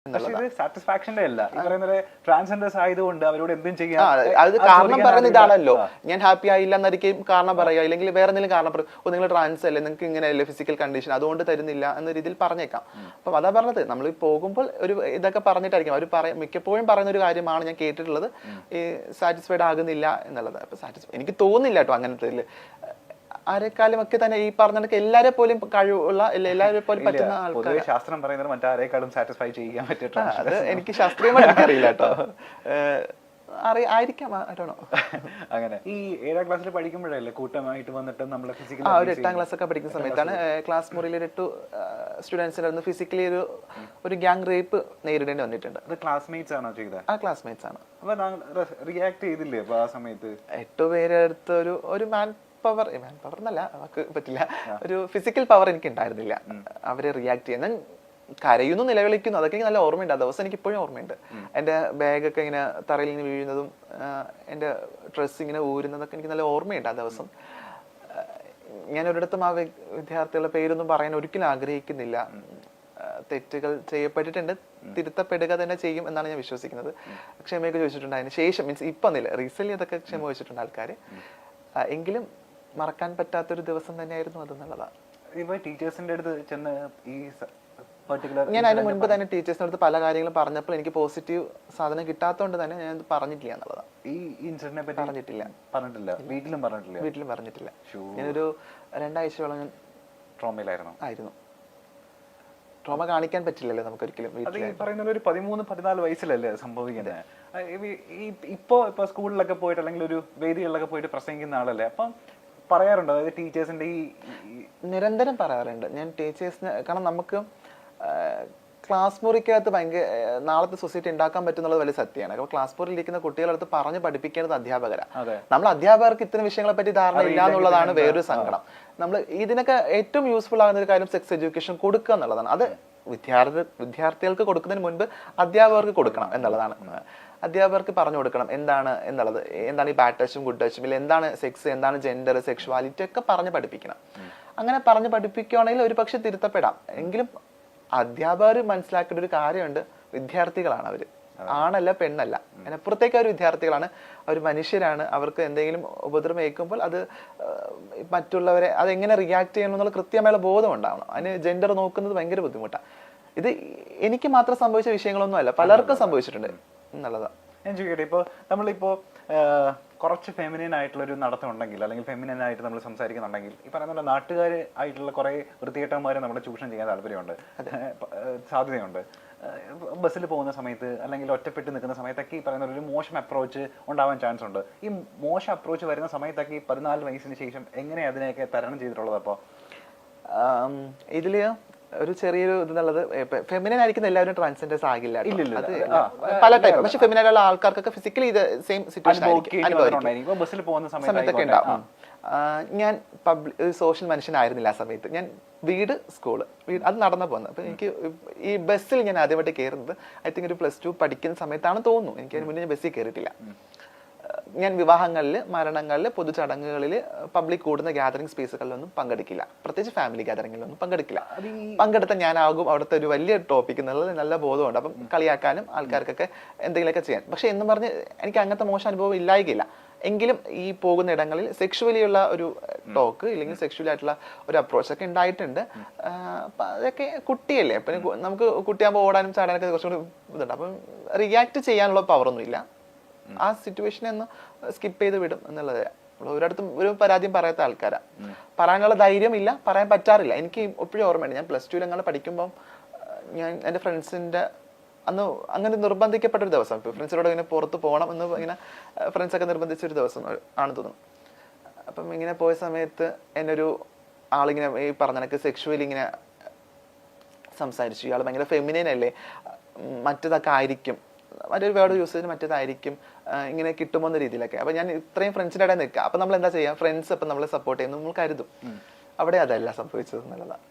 സാറ്റിസ്ഫാക്ഷന്റെ അല്ല ഈ പറയുന്നത് ട്രാൻസ്ജെൻഡേഴ്സ് ആയതുകൊണ്ട് അവരോട് എന്തും ചെയ്യാം. അത് കാരണം പറയുന്ന ഇതാണല്ലോ, ഞാൻ ഹാപ്പി ആയില്ല എന്നായിരിക്കും കാരണം പറയുക, അല്ലെങ്കിൽ വേറെ എന്തെങ്കിലും കാരണം പറയും, ഓ നിങ്ങൾ ട്രാൻസ് അല്ലേ, നിങ്ങൾക്ക് ഇങ്ങനെയല്ലേ ഫിസിക്കൽ കണ്ടീഷൻ, അതുകൊണ്ട് തരുന്നില്ല എന്ന രീതിയിൽ പറഞ്ഞേക്കാം. അപ്പം അതാ പറഞ്ഞത്, നമ്മൾ പോകുമ്പോൾ ഒരു ഇതൊക്കെ പറഞ്ഞിട്ടായിരിക്കും അവർ മിക്കപ്പോഴും പറയുന്ന ഒരു കാര്യമാണ് ഞാൻ കേട്ടിട്ടുള്ളത്, ഈ സാറ്റിസ്ഫൈഡ് ആകുന്നില്ല എന്നുള്ളത്. അപ്പൊ എനിക്ക് തോന്നുന്നില്ല കേട്ടോ അങ്ങനത്തെ ആരെക്കാളും ഒക്കെ തന്നെ ഈ പറഞ്ഞ എല്ലാരെ പോലും കഴിവുള്ള എല്ലാവരെ പോലും പറ്റുന്ന ആൾക്കാർ. ശാസ്ത്രം പറയുന്നത് മറ്റാരെക്കാളും സാറ്റിസ്ഫൈ ചെയ്യാൻ പറ്റില്ല. അത് എനിക്ക് ശാസ്ത്രീയമായി എനിക്കറിയില്ല കേട്ടോ, ആയിരിക്കാം. അങ്ങനെ ഈ 7ാം ക്ലാസ്സിൽ പഠിക്കുമ്പോഴല്ലേ കൂട്ടമായിട്ട് വന്നിട്ട് നമ്മളെ ഫിസിക്കലി ഒരു 8ാം ക്ലാസ് ഒക്കെ പഠിക്കുന്ന സമയത്താണ് ക്ലാസ് മുറിയിൽ 8 സ്റ്റുഡൻസിനായിരുന്നു ഫിസിക്കലി ഒരു ഗ്യാങ് റേപ്പ് നേരിടേണ്ടി വന്നിട്ടുണ്ട്. അത് ക്ലാസ്മേറ്റ്സ് ആണോ ചെയ്തത്? ആ ക്ലാസ്മേറ്റ്സ് ആണ്. അപ്പൊ റിയാക്ട് ചെയ്തില്ലേ അപ്പൊ ആ സമയത്ത്? 8 പേരെ അടുത്ത് ഒരു മാൻ പവർ എന്നല്ല, നമുക്ക് പറ്റില്ല, ഒരു ഫിസിക്കൽ പവർ എനിക്ക് ഉണ്ടായിരുന്നില്ല അവരെ റിയാക്ട് ചെയ്യാൻ. കരയുന്നു, നിലവിളിക്കുന്നു, അതൊക്കെ എനിക്ക് നല്ല ഓർമ്മയുണ്ട്. ആ ദിവസം എനിക്ക് ഇപ്പോഴും ഓർമ്മയുണ്ട്. എൻ്റെ ബാഗൊക്കെ ഇങ്ങനെ തറയിൽ നിന്ന് വീഴുന്നതും എൻ്റെ ഡ്രസ്സ് ഇങ്ങനെ ഊരുന്നതൊക്കെ എനിക്ക് നല്ല ഓർമ്മയുണ്ട് ആ ദിവസം. ഞാൻ ഒരിടത്തും ആ വിദ്യാർത്ഥികളുടെ പേരൊന്നും പറയാൻ ഒരിക്കലും ആഗ്രഹിക്കുന്നില്ല. തെറ്റുകൾ ചെയ്യപ്പെട്ടിട്ടുണ്ട്, തിരുത്തപ്പെടുക തന്നെ ചെയ്യും എന്നാണ് ഞാൻ വിശ്വസിക്കുന്നത്. ക്ഷമയൊക്കെ ചോദിച്ചിട്ടുണ്ട് അതിന് ശേഷം, മീൻസ് ഇപ്പം ഒന്നില്ല, റീസെന്റ് അതൊക്കെ ക്ഷമ ചോദിച്ചിട്ടുണ്ട് ആൾക്കാർ. എങ്കിലും മറക്കാൻ പറ്റാത്തൊരു ദിവസം തന്നെയായിരുന്നു അതെന്നുള്ളതാണ്. ഇപ്പൊ ടീച്ചേഴ്സിന്റെ അടുത്ത് ചെന്ന് ഈ ഞാൻ അതിന് മുൻപ് തന്നെ ടീച്ചേഴ്സിന്റെ അടുത്ത് പല കാര്യങ്ങളും പറഞ്ഞപ്പോൾ എനിക്ക് പോസിറ്റീവ് സാധനം കിട്ടാത്തതുകൊണ്ട് തന്നെ ഞാൻ പറഞ്ഞിട്ടില്ല എന്നുള്ളതാണ്. ഈ ഇൻസിഡന്റിനെ പറ്റി പറഞ്ഞിട്ടില്ല. വീട്ടിലും പറഞ്ഞിട്ടില്ല. ഞാനൊരു 2 ആഴ്ചയോളം ഞാൻ ട്രോമയിലായിരുന്നു. ട്രോമ കാണിക്കാൻ പറ്റില്ലല്ലോ നമുക്ക് ഒരിക്കലും. പറയുന്നത് ഒരു 13-14 വയസ്സിലല്ലേ സംഭവിക്കുന്നത്. ഇപ്പൊ സ്കൂളിലൊക്കെ പോയിട്ട് അല്ലെങ്കിൽ ഒരു വേദികളിലൊക്കെ പോയിട്ട് പ്രസംഗിക്കുന്ന ആളല്ലേ, അപ്പം പറയാറുണ്ട്, അതായത് ടീച്ചേഴ്സിന്റെ ഈ നിരന്തരം പറയാറുണ്ട് ഞാൻ ടീച്ചേഴ്സിന്. കാരണം നമുക്ക് ക്ലാസ് മുറിക്കകത്ത് ഭയങ്കര നാളത്തെ സൊസൈറ്റി ഉണ്ടാക്കാൻ പറ്റുന്നുള്ളത് വലിയ സത്യമാണ്. അപ്പോൾ ക്ലാസ് മുറിയിൽ ഇരിക്കുന്ന കുട്ടികളടുത്ത് പറഞ്ഞ് പഠിപ്പിക്കേണ്ടത് അധ്യാപകരാണ്. നമ്മൾ അധ്യാപകർക്ക് ഇത്തരം വിഷയങ്ങളെ പറ്റി ധാരണ ഇല്ല എന്നുള്ളതാണ് വേറൊരു സങ്കടം. നമ്മൾ ഇതിനൊക്കെ ഏറ്റവും യൂസ്ഫുൾ ആകുന്ന ഒരു കാര്യം സെക്സ് എഡ്യൂക്കേഷൻ കൊടുക്കുക എന്നുള്ളതാണ്. അത് വിദ്യാർത്ഥികൾക്ക് കൊടുക്കുന്നതിന് മുൻപ് അധ്യാപകർക്ക് കൊടുക്കണം എന്നുള്ളതാണ്. അധ്യാപകർക്ക് പറഞ്ഞു കൊടുക്കണം എന്താണ് എന്നുള്ളത്, എന്താണ് ഈ ബാഡ് ടച്ചും ഗുഡ് ടച്ചും, ഇല്ല എന്താണ് സെക്സ്, എന്താണ് ജെൻഡർ, സെക്ഷുവാലിറ്റി ഒക്കെ പറഞ്ഞ് പഠിപ്പിക്കണം. അങ്ങനെ പറഞ്ഞ് പഠിപ്പിക്കുകയാണെങ്കിൽ ഒരു പക്ഷെ തിരുത്തപ്പെടാം. എങ്കിലും അധ്യാപകർ മനസ്സിലാക്കേണ്ട ഒരു കാര്യമുണ്ട്, വിദ്യാർത്ഥികളാണ് അവര്, ആണല്ല പെണ്ണല്ല, അതിനപ്പുറത്തേക്ക് അവർ വിദ്യാർത്ഥികളാണ്, അവർ മനുഷ്യരാണ്. അവർക്ക് എന്തെങ്കിലും ഉപദ്രവം ഏൽക്കുമ്പോൾ അത് മറ്റുള്ളവരെ അതെങ്ങനെ റിയാക്ട് ചെയ്യണം എന്നുള്ള കൃത്യമായുള്ള ബോധം ഉണ്ടാവണം. അതിന് ജെൻഡർ നോക്കുന്നത് ഭയങ്കര ബുദ്ധിമുട്ടാണ്. ഇത് എനിക്ക് മാത്രം സംഭവിച്ച വിഷയങ്ങളൊന്നും അല്ല, പലർക്കും സംഭവിച്ചിട്ടുണ്ട് എന്നുള്ളതാണ്. ഞാൻ ചോദിക്കട്ടെ, ഇപ്പോൾ നമ്മളിപ്പോൾ കുറച്ച് ഫെമിനിൻ ആയിട്ടുള്ള ഒരു നടത്തം ഉണ്ടെങ്കിൽ, അല്ലെങ്കിൽ ഫെമിനിൻ ആയിട്ട് നമ്മൾ സംസാരിക്കുന്നുണ്ടെങ്കിൽ, ഈ പറയുന്ന നാട്ടുകാർ ആയിട്ടുള്ള കുറെ വൃത്തികെട്ടന്മാരെ നമ്മളെ ചൂഷണം ചെയ്യാൻ താല്പര്യമുണ്ട്, സാധ്യതയുണ്ട്. ബസ്സിൽ പോകുന്ന സമയത്ത് അല്ലെങ്കിൽ ഒറ്റപ്പെട്ട് നിൽക്കുന്ന സമയത്തൊക്കെ ഈ പറയുന്ന ഒരു മോശം അപ്രോച്ച് ഉണ്ടാവാൻ ചാൻസ് ഉണ്ട്. ഈ മോശം അപ്രോച്ച് വരുന്ന സമയത്തൊക്കെ ഈ 14 വയസ്സിന് ശേഷം എങ്ങനെ അതിനെയൊക്കെ തരണം ചെയ്തിട്ടുള്ളത്? അപ്പോൾ ഇതില് ഒരു ചെറിയൊരു ഇതെന്നുള്ളത്, ഫെമിനൻ ആയിരിക്കുന്ന എല്ലാവരും ട്രാൻസ്ജെൻഡേഴ്സ് ആകില്ല, പല ടൈപ്പ്. പക്ഷെ ഫെമിനൻ ഉള്ള ആൾക്കാർക്കൊക്കെ ഫിസിക്കലി ഇത് സെയിം സിറ്റുവേഷൻ ബസ്സിൽ പോകുന്ന സമയത്തൊക്കെ ഉണ്ടാവും. ഞാൻ സോഷ്യൽ മനുഷ്യനായിരുന്നില്ല ആ സമയത്ത്. ഞാൻ വീട് സ്കൂള് അത് നടന്നു പോകുന്നത്. അപ്പൊ എനിക്ക് ഈ ബസ്സിൽ ഞാൻ ആദ്യമായിട്ട് കയറുന്നത് ഐ തിങ്ക് ഒരു +2 പഠിക്കുന്ന സമയത്താണ് തോന്നുന്നു. എനിക്ക് അതിന് മുന്നേ ഞാൻ ബസ്സിൽ കയറിയിട്ടില്ല. ഞാൻ വിവാഹങ്ങളിൽ, മരണങ്ങളിൽ, പൊതുചടങ്ങുകളിൽ, പബ്ലിക് കൂടുന്ന ഗ്യാതറിംഗ് സ്പേസുകളിലൊന്നും പങ്കെടുക്കില്ല. പ്രത്യേകിച്ച് ഫാമിലി ഗ്യാതറിംഗിലൊന്നും പങ്കെടുക്കില്ല. പങ്കെടുത്ത ഞാനാകും അവിടുത്തെ ഒരു വലിയ ടോപ്പിക് എന്നുള്ളത് നല്ല ബോധമുണ്ട്. അപ്പം കളിയാക്കാനും ആൾക്കാർക്കൊക്കെ എന്തെങ്കിലുമൊക്കെ ചെയ്യാൻ. പക്ഷെ എന്നും പറഞ്ഞ് എനിക്ക് അങ്ങനത്തെ മോശം അനുഭവം ഇല്ലായില്ല. എങ്കിലും ഈ പോകുന്ന ഇടങ്ങളിൽ സെക്ഷുവലി ഉള്ള ഒരു ടോക്ക് ഇല്ലെങ്കിൽ സെക്ഷുവലി ആയിട്ടുള്ള ഒരു അപ്രോച്ച് ഒക്കെ ഉണ്ടായിട്ടുണ്ട്. അതൊക്കെ കുട്ടിയല്ലേ, അപ്പം നമുക്ക് കുട്ടിയാകുമ്പോൾ ഓടാനും ചാടാനൊക്കെ കുറച്ചുകൂടി ഇതുണ്ട്. അപ്പം റിയാക്ട് ചെയ്യാനുള്ള പവറൊന്നും ഇല്ല. ആ സിറ്റുവേഷനെ ഒന്ന് സ്കിപ്പ് ചെയ്ത് വിടും എന്നുള്ളത്. ഒരിടത്തും ഒരു പരാതിയും പറയാത്ത ആൾക്കാരാ. പറയാനുള്ള ധൈര്യം ഇല്ല, പറയാൻ പറ്റാറില്ല. എനിക്ക് എപ്പോഴും ഓർമ്മയുണ്ട്, ഞാൻ +2 ഞങ്ങൾ പഠിക്കുമ്പം ഞാൻ എൻ്റെ ഫ്രണ്ട്സിൻ്റെ അന്ന് അങ്ങനെ നിർബന്ധിക്കപ്പെട്ടൊരു ദിവസം, ഫ്രണ്ട്സിനോട് ഇങ്ങനെ പുറത്ത് പോകണം എന്ന് ഇങ്ങനെ ഫ്രണ്ട്സൊക്കെ നിർബന്ധിച്ചൊരു ദിവസം ആണെന്ന് തോന്നുന്നു. അപ്പം ഇങ്ങനെ പോയ സമയത്ത് എന്നൊരു ആളിങ്ങനെ ഈ പറഞ്ഞ കണക്ക് സെക്ഷുവലി ഇങ്ങനെ സംസാരിച്ചു. ഇയാൾ ഭയങ്കര ഫെമിനൈൻ അല്ലേ, മറ്റേതൊക്കെ ആയിരിക്കും, മറ്റൊരു വേർഡ് യൂസ് ചെയ്ത് മറ്റേതായിരിക്കും, ഇങ്ങനെ കിട്ടുമോ എന്ന രീതിയിലൊക്കെ. അപ്പൊ ഞാൻ ഇത്രയും ഫ്രണ്ട്സിൻ്റെ ഇടയിൽ നിൽക്കുക. അപ്പൊ നമ്മൾ എന്താ ചെയ്യാം, ഫ്രണ്ട്സ് അപ്പം നമ്മളെ സപ്പോർട്ട് ചെയ്യുന്നു നമ്മൾ കരുതും. അവിടെ അതല്ല സംഭവിച്ചത് എന്നുള്ളതാണ്.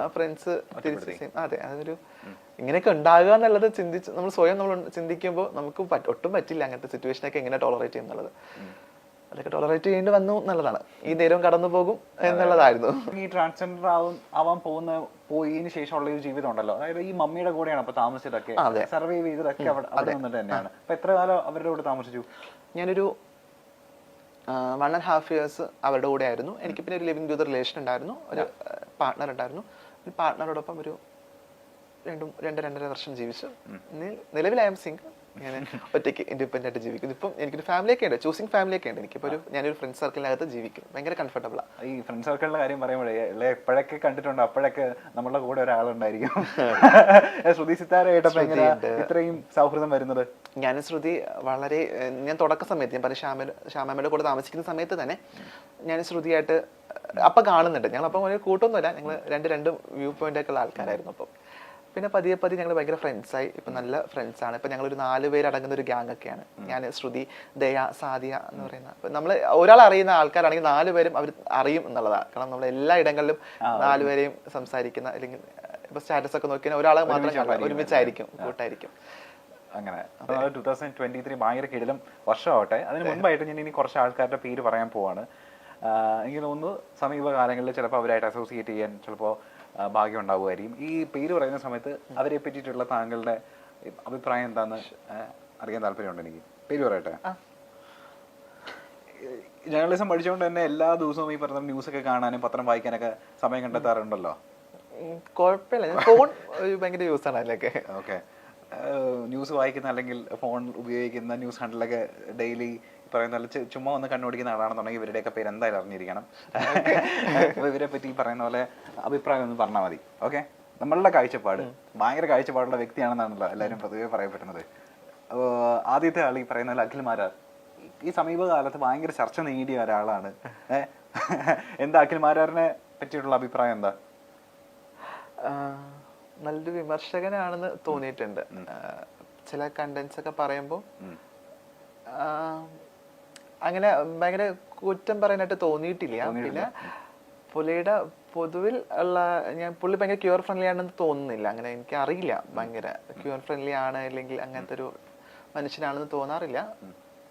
ആ ഫ്രണ്ട്സ് തിരിച്ച് അതെ, അതൊരു ഇങ്ങനെയൊക്കെ ഉണ്ടാകുക എന്നുള്ളത് നമ്മൾ സ്വയം നമ്മൾ ചിന്തിക്കുമ്പോൾ നമുക്ക് ഒട്ടും പറ്റില്ല അങ്ങനത്തെ സിറ്റുവേഷനൊക്കെ എങ്ങനെ ടോളറേറ്റ് ചെയ്യുന്നുള്ളത്. അതൊക്കെ ടോളറേറ്റ് ചെയ്യേണ്ടി വന്നു എന്നുള്ളതാണ്. ഈ നേരവും കടന്നു പോകും എന്നുള്ളതായിരുന്നു. ഈ ട്രാൻസ്ജെൻഡർ ആവാൻ പോയതിനു ശേഷമുള്ള ഒരു ജീവിതം ഉണ്ടല്ലോ, അതായത് ഈ മമ്മിയുടെ കൂടെയാണ് അപ്പൊ താമസിച്ചതൊക്കെ, സർവൈവ് ചെയ്തതൊക്കെ അവിടെ നിന്നിട്ട് തന്നെയാണ്. അപ്പൊ എത്ര കാലം അവരുടെ കൂടെ താമസിച്ചു? ഞാനൊരു 1.5 years അവരുടെ കൂടെ ആയിരുന്നു. എനിക്ക് പിന്നെ ഒരു ലിവിങ് ടു റിലേഷൻ ഉണ്ടായിരുന്നു, ഒരു പാർട്ട്ണർ ഉണ്ടായിരുന്നു. ഒരു പാർട്ട്ണറോടൊപ്പം ഒരു 2-2.5 വർഷം ജീവിച്ചു. നിലവിൽ ഐ എം സിംഗിൾ. ഞാൻ ഒറ്റയ്ക്ക് ഇൻഡിപെൻഡന്റ് ആയിട്ട് ജീവിക്കുന്നു. ഇപ്പം എനിക്കൊരു ഫാമിലിയൊക്കെ ഉണ്ട്, ചൂസിങ് ഫാമിലിയൊക്കെ ഉണ്ട്. എനിക്കിപ്പോൾ ഞാനൊരു ഫ്രണ്ട് സർക്കിളിനകത്ത് ജീവിക്കും, ഭയങ്കര കംഫർട്ടബിളാണ്. ഈ ഫ്രണ്ട് സർക്കിളിന്റെ കാര്യം പറയുമ്പോഴേ എപ്പോഴൊക്കെ കണ്ടിട്ടുണ്ട് അപ്പോഴൊക്കെ നമ്മളുടെ കൂടെ ഒരാളുണ്ടായിരിക്കും. ശ്രുതി സിത്താരയായിട്ടപ്പോ ഇത്രയും സൗഹൃദം വരുന്നത്? ഞാൻ ശ്രുതി വളരെ, ഞാൻ തുടക്ക സമയത്ത് ഞാൻ പറയും ശ്യാമയുടെ കൂടെ താമസിക്കുന്ന സമയത്ത് തന്നെ ഞാൻ ശ്രുതിയായിട്ട് അപ്പൊ കാണുന്നുണ്ട്. ഞങ്ങളപ്പം ഒരു കൂട്ടൊന്നുമില്ല, ഞങ്ങൾ രണ്ട് വ്യൂ പോയിന്റ് ഒക്കെ ഉള്ള ആൾക്കാരായിരുന്നു. അപ്പം പിന്നെ പതിയെ ഞങ്ങൾ ഭയങ്കര ഫ്രണ്ട്സായി. ഇപ്പൊ നല്ല ഫ്രണ്ട്സാണ്. ഇപ്പൊ ഞങ്ങളൊരു 4 പേര് അടങ്ങുന്ന ഒരു ഗ്യാങ് ഒക്കെയാണ്. ഞാൻ, ശ്രുതി, ദയ, സാദിയ എന്ന് പറയുന്ന. നമ്മൾ ഒരാൾ അറിയുന്ന ആൾക്കാരാണെങ്കിൽ 4 പേരും അവർ അറിയും എന്നുള്ളതാണ്. കാരണം നമ്മൾ എല്ലാ ഇടങ്ങളിലും 4 പേരെയും സംസാരിക്കുന്ന, അല്ലെങ്കിൽ ഇപ്പൊ സ്റ്റാറ്റസ് ഒക്കെ നോക്കിയാൽ ഒരാളെ മാത്രം ഒരുമിച്ചായിരിക്കും, കൂട്ടായിരിക്കും. അങ്ങനെ 2023 ഭയങ്കര കിടിലം വർഷമാവട്ടെ. അതിന് മുൻപായിട്ട് ഞാൻ ഇനി കുറച്ച് ആൾക്കാരുടെ പേര് പറയാൻ പോവാണ്. എനിക്ക് തോന്നുന്നു സമീപകാലങ്ങളിൽ ചിലപ്പോൾ അവരായിട്ട് അസോസിയേറ്റ് ചെയ്യാൻ ചിലപ്പോൾ ഭാഗ്യം ഉണ്ടാവുമായിരിക്കും. ഈ പേര് പറയുന്ന സമയത്ത് അവരെ പറ്റിയിട്ടുള്ള താങ്കളുടെ അഭിപ്രായം എന്താന്ന് അറിയാൻ താല്പര്യമുണ്ട് എനിക്ക്. പേര് പറയട്ടെ. ജേർണലിസം പഠിച്ചുകൊണ്ട് തന്നെ എല്ലാ ദിവസവും ഈ പറഞ്ഞ ന്യൂസൊക്കെ കാണാനും പത്രം വായിക്കാനൊക്കെ സമയം കണ്ടെത്താറുണ്ടല്ലോ? കുഴപ്പമില്ല, ഫോൺ ഭയങ്കര യൂസ് ആണ് അതിലൊക്കെ. ഓക്കെ. ന്യൂസ് വായിക്കുന്ന അല്ലെങ്കിൽ ഫോൺ ഉപയോഗിക്കുന്ന ന്യൂസ് ഹണ്ടിലൊക്കെ ഡെയിലി പറയുന്ന പോലെ ചുമ്മാ ഒന്ന് കണ്ണോടിക്കുന്ന ആളാണെന്നുണ്ടെങ്കിൽ ഇവരുടെയൊക്കെ പേര് എന്തായാലും അറിഞ്ഞിരിക്കണം. അപ്പൊ ഇവരെ പറ്റി പറയുന്ന പോലെ അഭിപ്രായം ഒന്ന് പറഞ്ഞാൽ മതി. ഓക്കെ. നമ്മളുടെ കാഴ്ചപ്പാട് ഭയങ്കര കാഴ്ചപ്പാടുള്ള വ്യക്തിയാണെന്നാണല്ലോ എല്ലാവരും പൊതുവെ പറയപ്പെടുന്നത്. ആദ്യത്തെ ആൾ ഈ പറയുന്ന പോലെ അഖിൽ മാരാർ ഈ സമീപകാലത്ത് ഭയങ്കര ചർച്ച നേടിയ ഒരാളാണ്. എന്താ അഖിൽ മാരാറിനെ പറ്റിയിട്ടുള്ള അഭിപ്രായം എന്താ? നല്ലൊരു വിമർശകനാണെന്ന് തോന്നിയിട്ടുണ്ട്. ചില കണ്ടന്റ്സ് ഒക്കെ പറയുമ്പോൾ അങ്ങനെ ഭയങ്കര കുറ്റം പറയാനായിട്ട് തോന്നിയിട്ടില്ല. പിന്നെ പുള്ളിയുടെ പൊതുവിൽ ഉള്ള പുള്ളി ഭയങ്കര ക്യൂർ ഫ്രണ്ട്ലി ആണെന്ന് തോന്നുന്നില്ല. അങ്ങനെ എനിക്ക് അറിയില്ല ഭയങ്കര ക്യൂർ ഫ്രണ്ട്ലി ആണ് അല്ലെങ്കിൽ അങ്ങനത്തെ ഒരു മനുഷ്യനാണെന്ന് തോന്നാറില്ല.